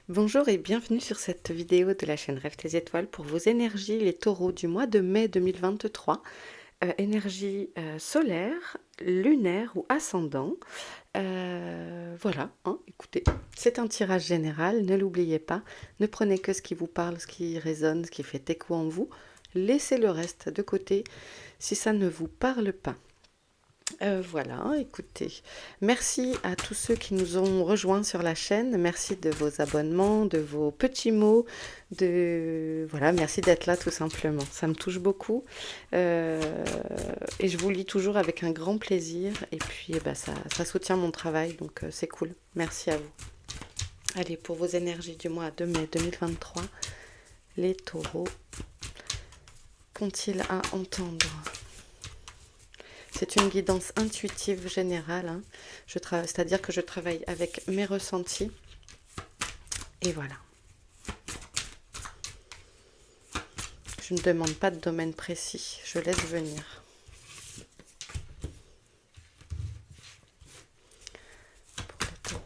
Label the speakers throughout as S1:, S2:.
S1: Bonjour et bienvenue sur cette vidéo de la chaîne Rêve tes étoiles pour vos énergies, les taureaux du mois de mai 2023. Énergie solaire, lunaire ou ascendant. Voilà, hein, écoutez, c'est un tirage général, ne l'oubliez pas. Ne prenez que ce qui vous parle, ce qui résonne, ce qui fait écho en vous. Laissez le reste de côté si ça ne vous parle pas. Voilà, écoutez, merci à tous ceux qui nous ont rejoints sur la chaîne. Merci de vos abonnements, de vos petits mots, voilà, merci d'être là tout simplement. Ça me touche beaucoup et je vous lis toujours avec un grand plaisir. Et puis, ça soutient mon travail, donc c'est cool. Merci à vous. Allez, pour vos énergies du mois de mai 2023, les taureaux, qu'ont-ils à entendre ? C'est une guidance intuitive générale, hein. C'est-à-dire que je travaille avec mes ressentis. Et voilà. Je ne demande pas de domaine précis, je laisse venir. Pour les taureaux.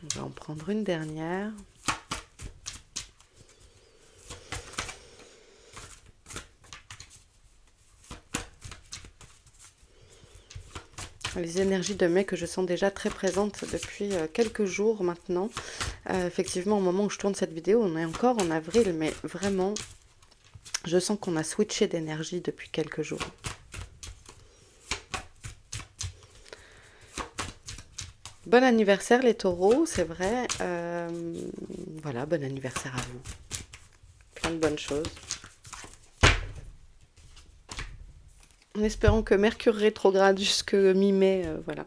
S1: On va en prendre une dernière. Les énergies de mai que je sens déjà très présentes depuis quelques jours maintenant. Effectivement, au moment où je tourne cette vidéo, on est encore en avril, mais vraiment, je sens qu'on a switché d'énergie depuis quelques jours. Bon anniversaire les taureaux, c'est vrai. Voilà, bon anniversaire à vous. Plein de bonnes choses. En espérant que Mercure rétrograde jusque mi-mai, voilà,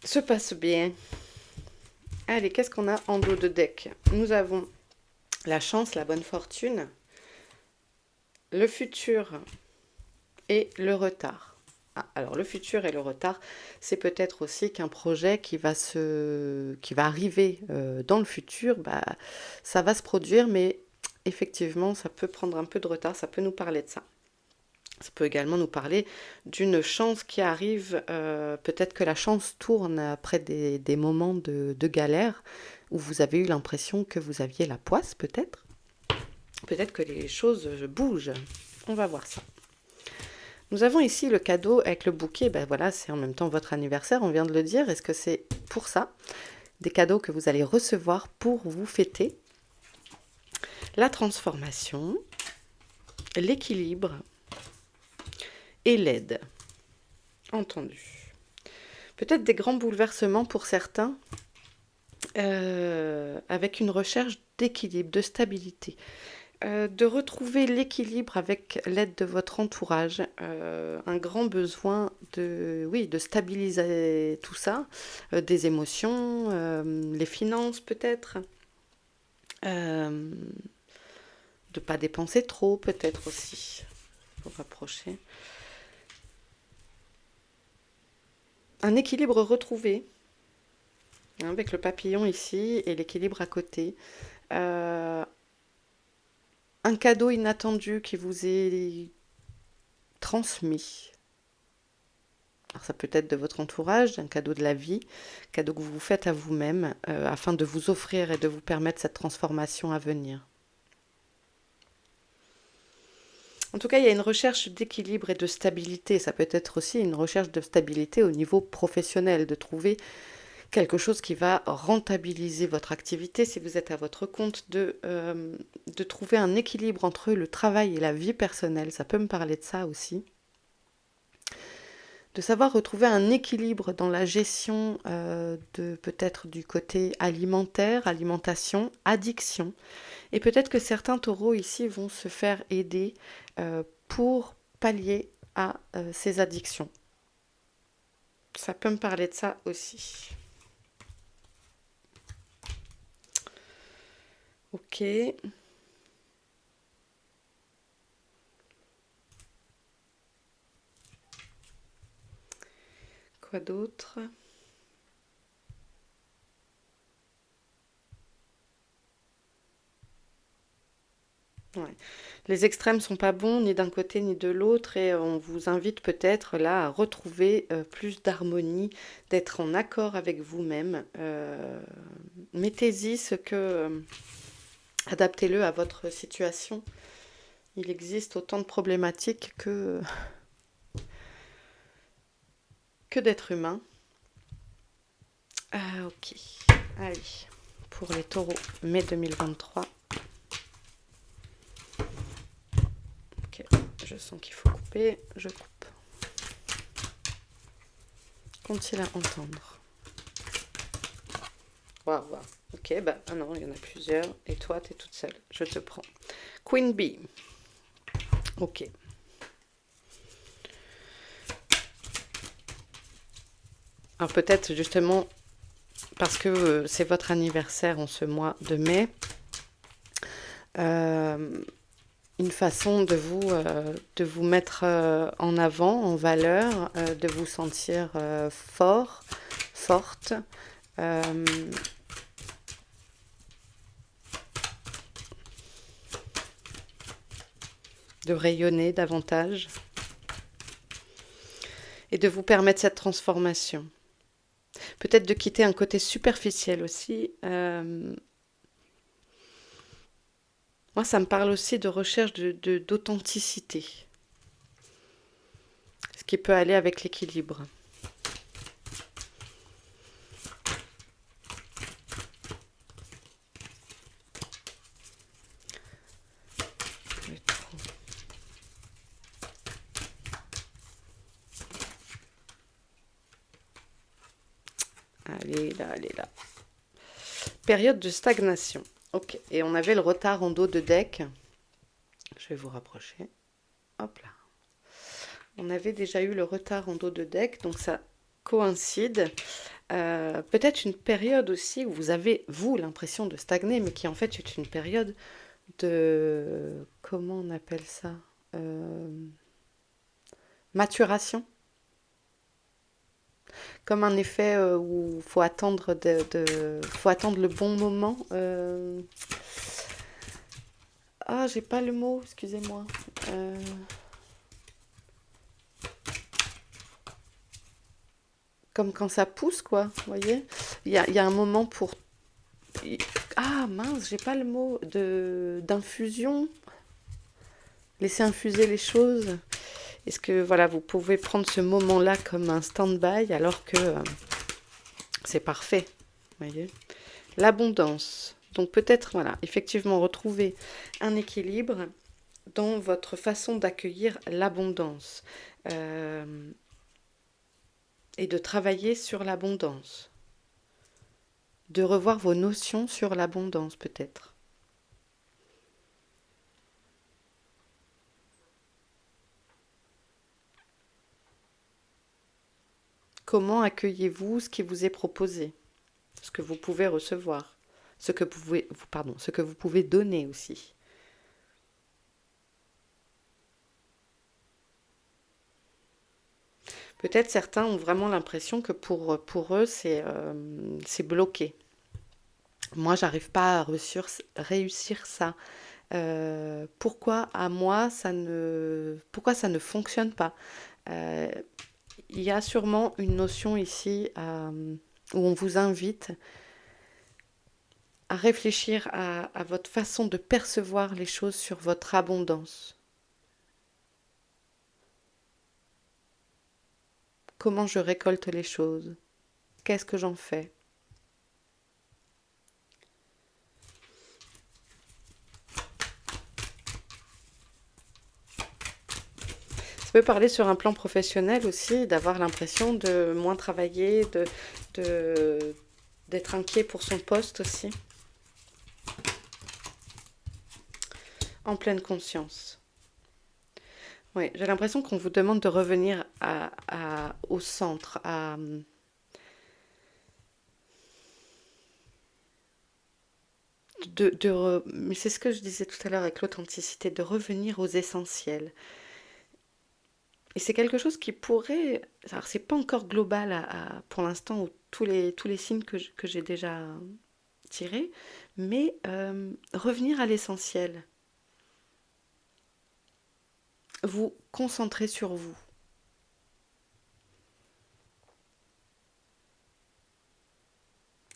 S1: se passe bien. Allez, qu'est-ce qu'on a en dos de deck? Nous avons la chance, la bonne fortune, le futur et le retard. Ah, alors le futur et le retard, c'est peut-être aussi qu'un projet qui va arriver dans le futur, ça va se produire, mais effectivement, ça peut prendre un peu de retard, ça peut nous parler de ça. Ça peut également nous parler d'une chance qui arrive, peut-être que la chance tourne après des moments de galère, où vous avez eu l'impression que vous aviez la poisse, peut-être. Peut-être que les choses bougent. On va voir ça. Nous avons ici le cadeau avec le bouquet. Ben voilà, c'est en même temps votre anniversaire, on vient de le dire. Est-ce que c'est pour ça? Des cadeaux que vous allez recevoir pour vous fêter. La transformation, l'équilibre et l'aide. Entendu. Peut-être des grands bouleversements pour certains, avec une recherche d'équilibre, de stabilité. De retrouver l'équilibre avec l'aide de votre entourage, un grand besoin de stabiliser tout ça, des émotions, les finances peut-être, de ne pas dépenser trop peut-être aussi, pour rapprocher. Un équilibre retrouvé, hein, avec le papillon ici et l'équilibre à côté. Un cadeau inattendu qui vous est transmis. Alors ça peut être de votre entourage, un cadeau de la vie, cadeau que vous vous faites à vous-même, afin de vous offrir et de vous permettre cette transformation à venir. En tout cas, il y a une recherche d'équilibre et de stabilité. Ça peut être aussi une recherche de stabilité au niveau professionnel, de trouver quelque chose qui va rentabiliser votre activité si vous êtes à votre compte, de trouver un équilibre entre le travail et la vie personnelle. Ça peut me parler de ça aussi. De savoir retrouver un équilibre dans la gestion de peut-être du côté alimentaire, alimentation, addiction. Et peut-être que certains taureaux ici vont se faire aider pour pallier à ces addictions. Ça peut me parler de ça aussi. Ok. Quoi d'autre? Ouais. Les extrêmes sont pas bons ni d'un côté ni de l'autre et on vous invite peut-être là à retrouver plus d'harmonie, d'être en accord avec vous-même. Mettez-y ce que, adaptez-le à votre situation. Il existe autant de problématiques que d'êtres humains. Ah, ok. Allez, pour les taureaux, mai 2023. Ok, je sens qu'il faut couper, je coupe. Qu'ont-ils à entendre? Waouh, waouh. Ok, bah ah non, il y en a plusieurs. Et toi, t'es toute seule. Je te prends. Queen Bee. Ok. Alors peut-être justement parce que c'est votre anniversaire en ce mois de mai, euh, une façon de vous mettre en avant, en valeur, de vous sentir fort, forte. euh, de rayonner davantage et de vous permettre cette transformation. Peut-être de quitter un côté superficiel aussi. Moi, ça me parle aussi de recherche d'authenticité, ce qui peut aller avec l'équilibre. Allez là, allez là. Période de stagnation. Ok, et on avait le retard en dos de deck. Je vais vous rapprocher. Hop là. On avait déjà eu le retard en dos de deck, donc ça coïncide. Peut-être une période aussi où vous avez, vous, l'impression de stagner, mais qui en fait est une période de... Comment on appelle ça? Maturation. Comme un effet où il faut attendre, faut attendre le bon moment. Ah, j'ai pas le mot, excusez-moi. Euh, Comme quand ça pousse, quoi, vous voyez? Il y a un moment pour... Ah, mince, j'ai pas le mot d'infusion. Laisser infuser les choses. Est-ce que, voilà, vous pouvez prendre ce moment-là comme un stand-by alors que c'est parfait, vous voyez? L'abondance. Donc peut-être, voilà, effectivement, retrouver un équilibre dans votre façon d'accueillir l'abondance et de travailler sur l'abondance, de revoir vos notions sur l'abondance peut-être. Comment accueillez-vous ce qui vous est proposé, ce que vous pouvez recevoir, ce que vous pouvez donner aussi. Peut-être certains ont vraiment l'impression que pour eux, c'est bloqué. Moi, j'arrive pas à réussir ça. Pourquoi à moi, pourquoi ça ne fonctionne pas? Euh, il y a sûrement une notion ici où on vous invite à réfléchir à votre façon de percevoir les choses sur votre abondance. Comment je récolte les choses? Qu'est-ce que j'en fais? Ça peut parler sur un plan professionnel aussi, d'avoir l'impression de moins travailler, de- d'être inquiet pour son poste aussi, en pleine conscience. Oui, j'ai l'impression qu'on vous demande de revenir au centre, mais c'est ce que je disais tout à l'heure avec l'authenticité, de revenir aux essentiels. Et c'est quelque chose qui pourrait, alors c'est pas encore global pour l'instant, tous les signes que j'ai déjà tirés, mais revenir à l'essentiel. vous concentrer sur vous.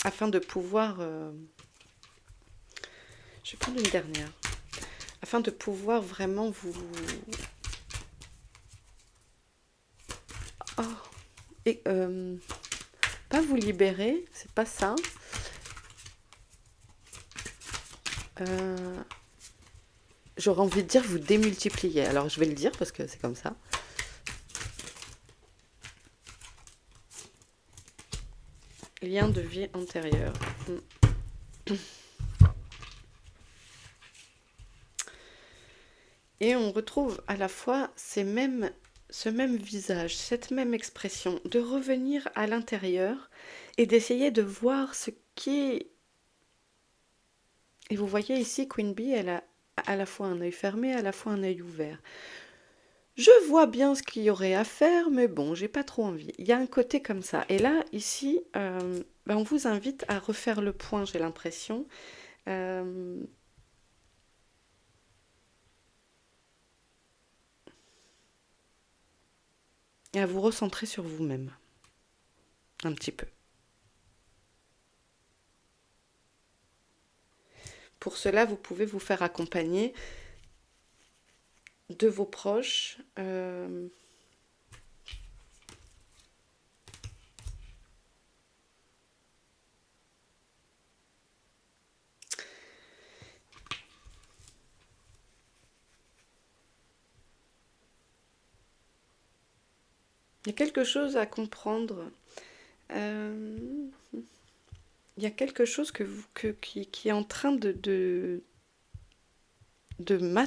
S1: Afin de pouvoir... je vais prendre une dernière. Afin de pouvoir vraiment vous... Oh, et, pas vous libérer, c'est pas ça. J'aurais envie de dire vous démultiplier. Alors je vais le dire parce que c'est comme ça. Lien de vie antérieur. Et on retrouve à la fois ce même visage, cette même expression, de revenir à l'intérieur et d'essayer de voir ce qui est... Et vous voyez ici, Queen Bee, elle a à la fois un œil fermé, à la fois un œil ouvert. Je vois bien ce qu'il y aurait à faire, mais bon, j'ai pas trop envie. Il y a un côté comme ça. Et là, ici, on vous invite à refaire le point, j'ai l'impression. Euh, et à vous recentrer sur vous-même. Un petit peu. Pour cela, vous pouvez vous faire accompagner de vos proches. Il y a quelque chose à comprendre. Il y a quelque chose qui est en train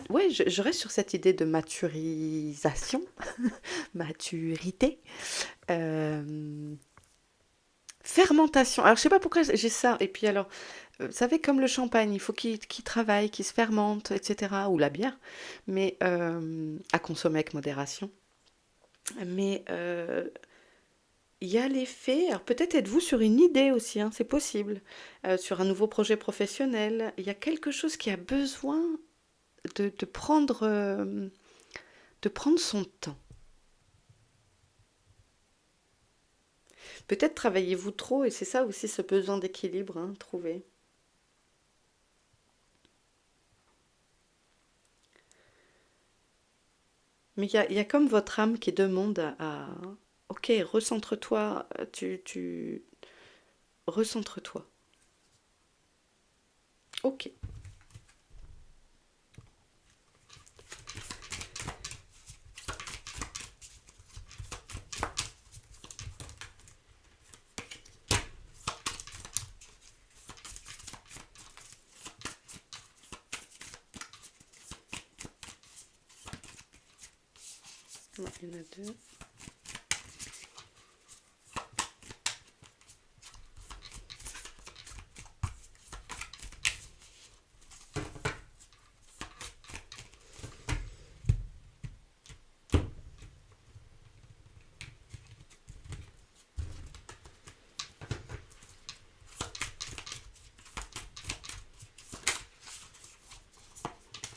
S1: ouais, je reste sur cette idée de maturisation, maturité, euh, fermentation. Alors je sais pas pourquoi j'ai ça. Et puis alors, vous savez, comme le champagne, il faut qu'il travaille, qu'il se fermente, etc. Ou la bière, mais à consommer avec modération. Mais il y a l'effet, alors peut-être êtes-vous sur une idée aussi, hein, c'est possible, sur un nouveau projet professionnel. Il y a quelque chose qui a besoin de prendre son temps. Peut-être travaillez-vous trop et c'est ça aussi ce besoin d'équilibre, hein, trouver. Mais il y a comme votre âme qui demande ok, recentre-toi, recentre-toi. Ok. Non, il y en a deux.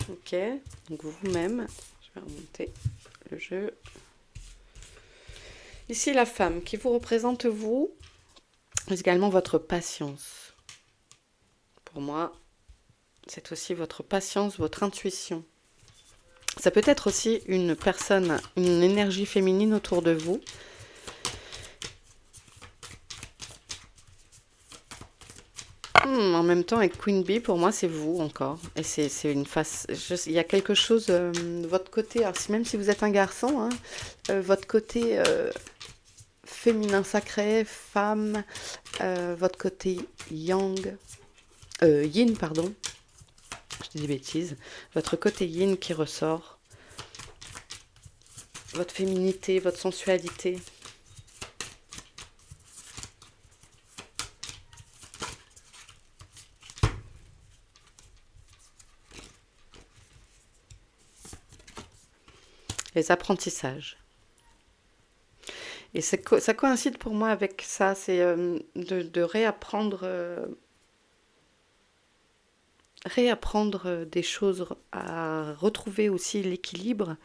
S1: Ok, donc vous-même, je vais remonter le jeu. Ici, la femme qui vous représente, vous, mais également votre patience. Pour moi, c'est aussi votre patience, votre intuition. Ça peut être aussi une personne, une énergie féminine autour de vous. En même temps, avec Queen Bee, pour moi, c'est vous encore. Et c'est une face. Il y a quelque chose de votre côté. Alors, même si vous êtes un garçon, hein, votre côté féminin sacré, femme, votre côté yang, yin, pardon. Je dis des bêtises. Votre côté yin qui ressort. Votre féminité, votre sensualité. Les apprentissages. Et ça coïncide pour moi avec ça, c'est de réapprendre des choses, à retrouver aussi l'équilibre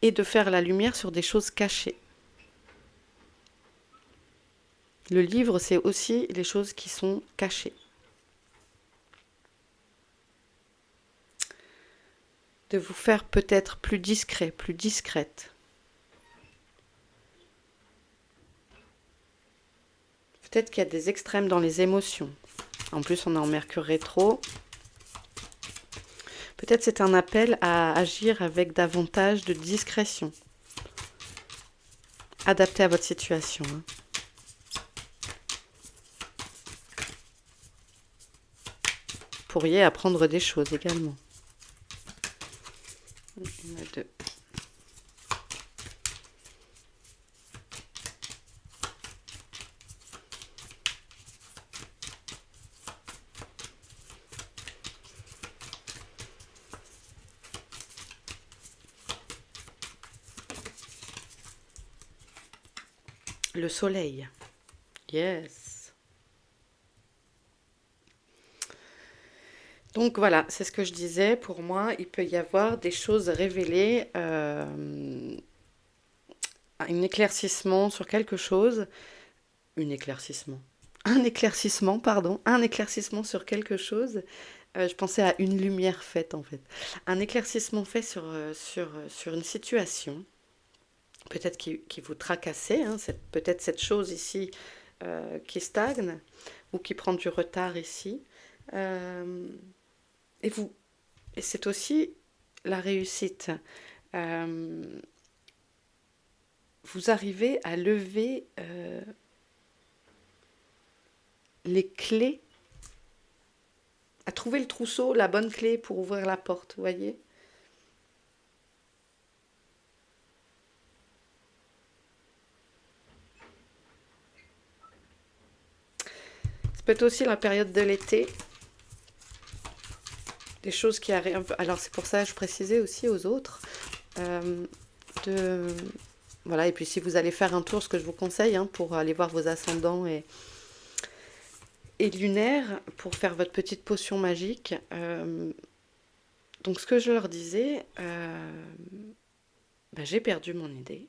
S1: et de faire la lumière sur des choses cachées. Le livre, c'est aussi les choses qui sont cachées. De vous faire peut-être plus discret, plus discrète. Peut-être qu'il y a des extrêmes dans les émotions. En plus, on est en Mercure rétro. Peut-être c'est un appel à agir avec davantage de discrétion. Adapté à votre situation. Hein. Vous pourriez apprendre des choses également. On a deux. Le soleil. Yes. Donc voilà, c'est ce que je disais. Pour moi, il peut y avoir des choses révélées, un éclaircissement sur quelque chose. Un éclaircissement, pardon. Un éclaircissement sur quelque chose. Je pensais à une lumière faite en fait. Un éclaircissement fait sur une situation. Peut-être qui vous tracassait, hein, peut-être cette chose ici qui stagne ou qui prend du retard ici. Euh, et c'est aussi la réussite. Euh, vous arrivez à lever les clés, à trouver le trousseau, la bonne clé pour ouvrir la porte, vous voyez? Ça peut être aussi la période de l'été, des choses qui arrivent. Alors c'est pour ça que je précisais aussi aux autres euh, de voilà. Et puis si vous allez faire un tour, ce que je vous conseille hein, pour aller voir vos ascendants et lunaires, pour faire votre petite potion magique. Donc ce que je leur disais, j'ai perdu mon idée.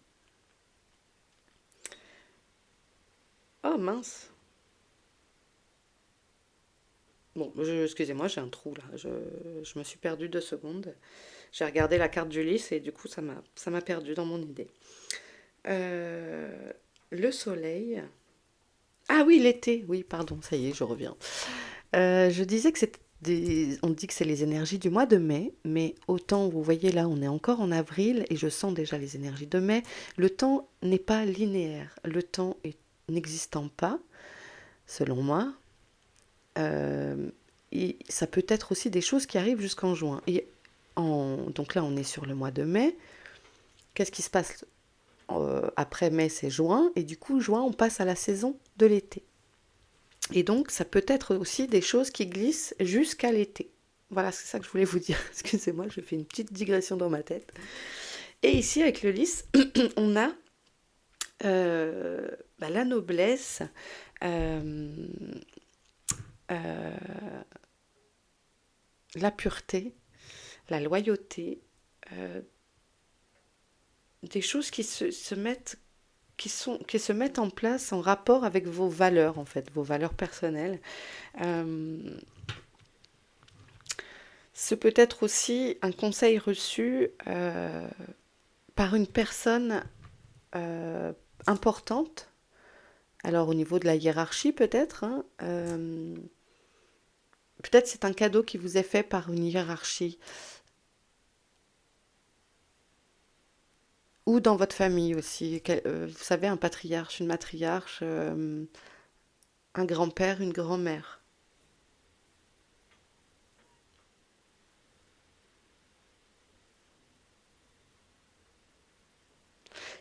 S1: Oh mince. Bon, excusez-moi, j'ai un trou là. Je me suis perdue 2 secondes. J'ai regardé la carte du lys et du coup ça m'a perdu dans mon idée. Euh, le soleil. Ah oui, l'été. Oui, pardon, ça y est, je reviens. Je disais que on dit que c'est les énergies du mois de mai, mais autant vous voyez là, on est encore en avril et je sens déjà les énergies de mai. Le temps n'est pas linéaire. Le temps n'existant pas, selon moi, et ça peut être aussi des choses qui arrivent jusqu'en juin. Donc là, on est sur le mois de mai. Qu'est-ce qui se passe après mai, c'est juin, et du coup, juin, on passe à la saison de l'été. Et donc, ça peut être aussi des choses qui glissent jusqu'à l'été. Voilà, c'est ça que je voulais vous dire. Excusez-moi, je fais une petite digression dans ma tête. Et ici, avec le lys, on a la noblesse, euh, euh, la pureté, la loyauté, euh, des choses qui se mettent qui se mettent en place en rapport avec vos valeurs, en fait, vos valeurs personnelles. Euh, c'est peut-être aussi un conseil reçu par une personne euh, importante. Alors au niveau de la hiérarchie peut-être, hein, peut-être c'est un cadeau qui vous est fait par une hiérarchie. Ou dans votre famille aussi. Vous savez, un patriarche, une matriarche, un grand-père, une grand-mère.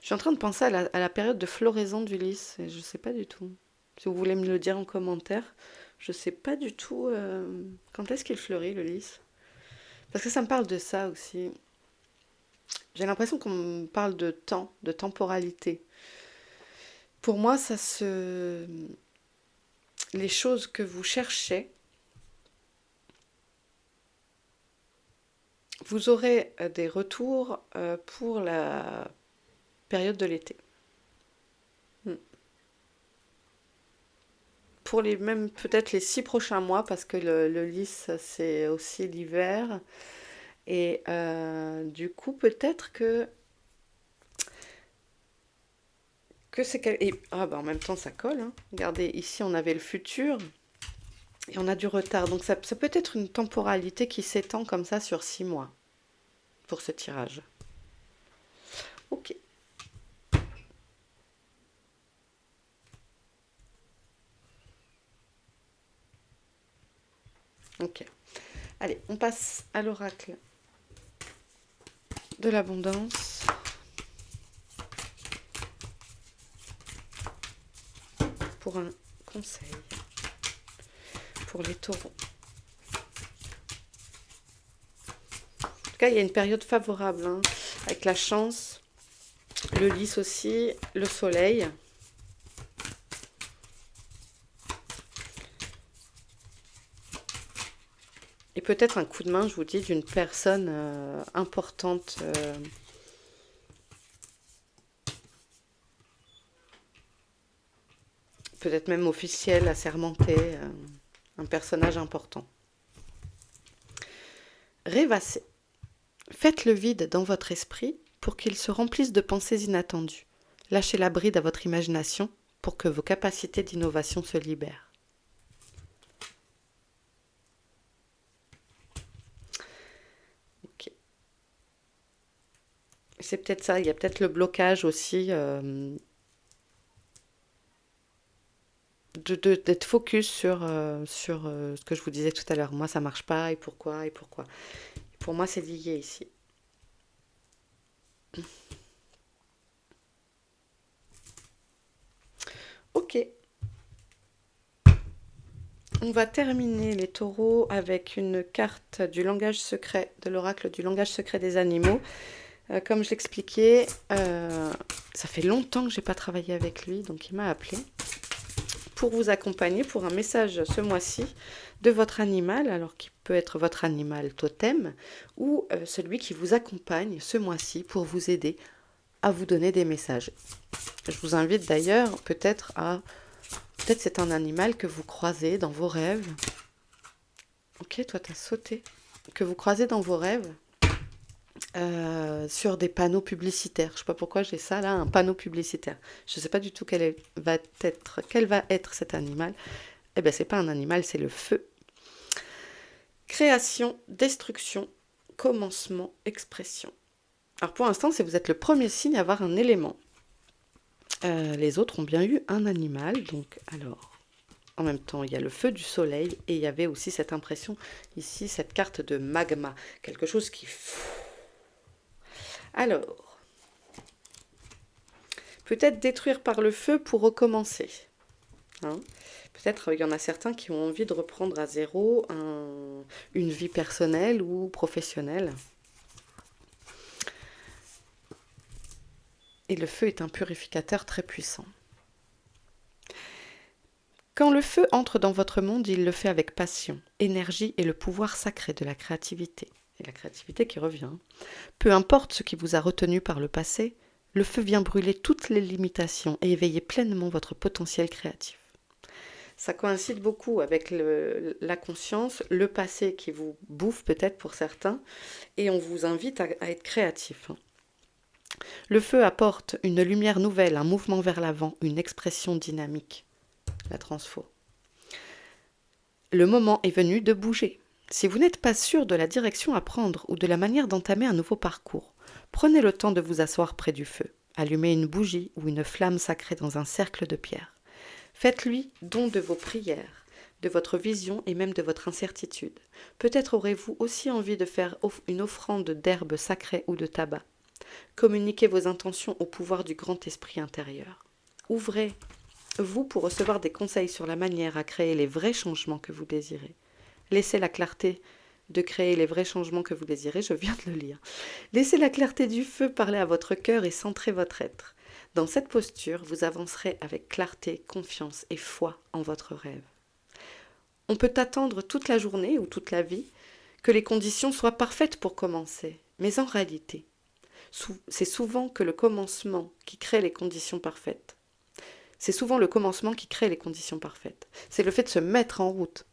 S1: Je suis en train de penser à la période de floraison du lys, et je ne sais pas du tout. Si vous voulez me le dire en commentaire, je ne sais pas du tout quand est-ce qu'il fleurit le lys. Parce que ça me parle de ça aussi. J'ai l'impression qu'on me parle de temps, de temporalité. Pour moi, les choses que vous cherchez, vous aurez des retours pour la période de l'été. Pour les même peut-être les 6 prochains mois, parce que le lys, c'est aussi l'hiver. Et du coup, peut-être que c'est... Ah bah en même temps, ça colle, hein. Regardez, ici, on avait le futur et on a du retard. Donc ça peut être une temporalité qui s'étend comme ça sur 6 mois pour ce tirage. Ok. Ok. Allez, on passe à l'oracle de l'abondance. Pour un conseil pour les taureaux. En tout cas, il y a une période favorable, hein, avec la chance, le lys aussi, le soleil. Et peut-être un coup de main, je vous dis, d'une personne importante. Peut-être même officielle, assermentée, un personnage important. Rêvassez. Faites le vide dans votre esprit pour qu'il se remplisse de pensées inattendues. Lâchez la bride à votre imagination pour que vos capacités d'innovation se libèrent. Ok. C'est peut-être ça, il y a peut-être le blocage aussi d'être focus sur ce que je vous disais tout à l'heure. Moi, ça marche pas, et pourquoi, et pourquoi. Pour moi, c'est lié ici. Ok. On va terminer les taureaux avec une carte du langage secret, de l'oracle du langage secret des animaux. Comme je l'expliquais, ça fait longtemps que je n'ai pas travaillé avec lui, donc il m'a appelé pour vous accompagner pour un message ce mois-ci de votre animal, alors qui peut être votre animal totem, ou celui qui vous accompagne ce mois-ci pour vous aider à vous donner des messages. Je vous invite d'ailleurs peut-être c'est un animal que vous croisez dans vos rêves. Ok, toi t'as sauté. Que vous croisez dans vos rêves sur des panneaux publicitaires. Je ne sais pas pourquoi j'ai ça là, un panneau publicitaire. Je ne sais pas du tout quel va être cet animal. Eh bien, c'est pas un animal, c'est le feu. Création, destruction, commencement, expression. Alors pour l'instant, vous êtes le premier signe à avoir un élément. Les autres ont bien eu un animal, donc alors en même temps il y a le feu du soleil et il y avait aussi cette impression ici, cette carte de magma, quelque chose qui... Alors, peut-être détruire par le feu pour recommencer. Hein, peut-être il y en a certains qui ont envie de reprendre à zéro une vie personnelle ou professionnelle. Et le feu est un purificateur très puissant. Quand le feu entre dans votre monde, il le fait avec passion, énergie et le pouvoir sacré de la créativité. Et la créativité qui revient. Peu importe ce qui vous a retenu par le passé, le feu vient brûler toutes les limitations et éveiller pleinement votre potentiel créatif. Ça coïncide beaucoup avec la conscience, le passé qui vous bouffe peut-être pour certains, et on vous invite à être créatif. Le feu apporte une lumière nouvelle, un mouvement vers l'avant, une expression dynamique. La transfo. Le moment est venu de bouger. Si vous n'êtes pas sûr de la direction à prendre ou de la manière d'entamer un nouveau parcours, prenez le temps de vous asseoir près du feu. Allumez une bougie ou une flamme sacrée dans un cercle de pierre. Faites-lui don de vos prières, de votre vision et même de votre incertitude. Peut-être aurez-vous aussi envie de faire une offrande d'herbes sacrées ou de tabac. Communiquez vos intentions au pouvoir du grand esprit intérieur. Ouvrez-vous pour recevoir des conseils sur la manière à créer les vrais changements que vous désirez. Laissez la clarté de créer les vrais changements que vous désirez, je viens de le lire. Laissez la clarté du feu parler à votre cœur et centrer votre être. Dans cette posture, vous avancerez avec clarté, confiance et foi en votre rêve. On peut attendre toute la journée ou toute la vie que les conditions soient parfaites pour commencer. Mais en réalité, c'est souvent que le commencement qui crée les conditions parfaites. C'est souvent le commencement qui crée les conditions parfaites. C'est le fait de se mettre en route.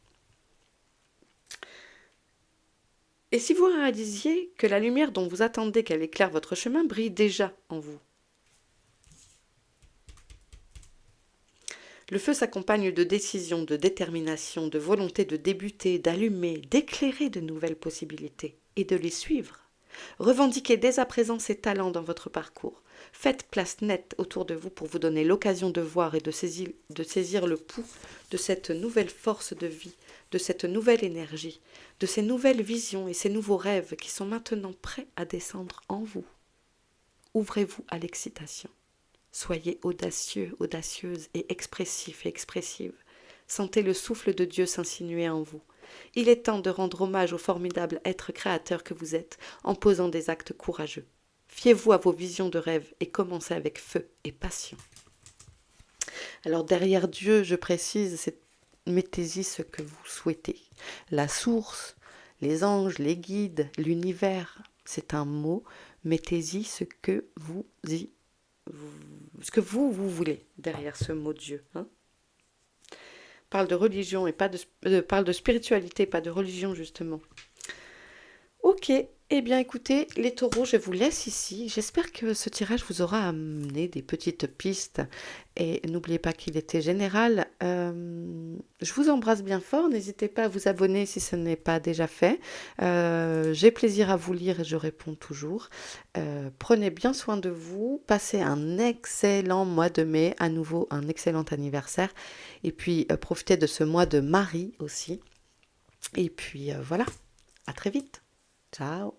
S1: Et si vous réalisiez que la lumière dont vous attendez qu'elle éclaire votre chemin brille déjà en vous. Le feu s'accompagne de décision, de détermination, de volonté de débuter, d'allumer, d'éclairer de nouvelles possibilités et de les suivre. Revendiquez dès à présent ces talents dans votre parcours. Faites place nette autour de vous pour vous donner l'occasion de voir et de saisir le pouls de cette nouvelle force de vie, de cette nouvelle énergie, de ces nouvelles visions et ces nouveaux rêves qui sont maintenant prêts à descendre en vous. Ouvrez-vous à l'excitation. Soyez audacieux, audacieuse et expressif et expressive. Sentez le souffle de Dieu s'insinuer en vous. Il est temps de rendre hommage au formidable être créateur que vous êtes en posant des actes courageux. Fiez-vous à vos visions de rêve et commencez avec feu et passion. Alors derrière Dieu, je précise, mettez-y ce que vous souhaitez. La source, les anges, les guides, l'univers, c'est un mot. Mettez-y ce que vous voulez derrière ce mot Dieu. Parle de religion et pas parle de spiritualité, pas de religion justement. Ok, eh bien écoutez, les taureaux, je vous laisse ici. J'espère que ce tirage vous aura amené des petites pistes. Et n'oubliez pas qu'il était général. Je vous embrasse bien fort. N'hésitez pas à vous abonner si ce n'est pas déjà fait. J'ai plaisir à vous lire et je réponds toujours. Prenez bien soin de vous. Passez un excellent mois de mai. À nouveau, un excellent anniversaire. Et puis, profitez de ce mois de Marie aussi. Et puis, voilà. À très vite. Ciao.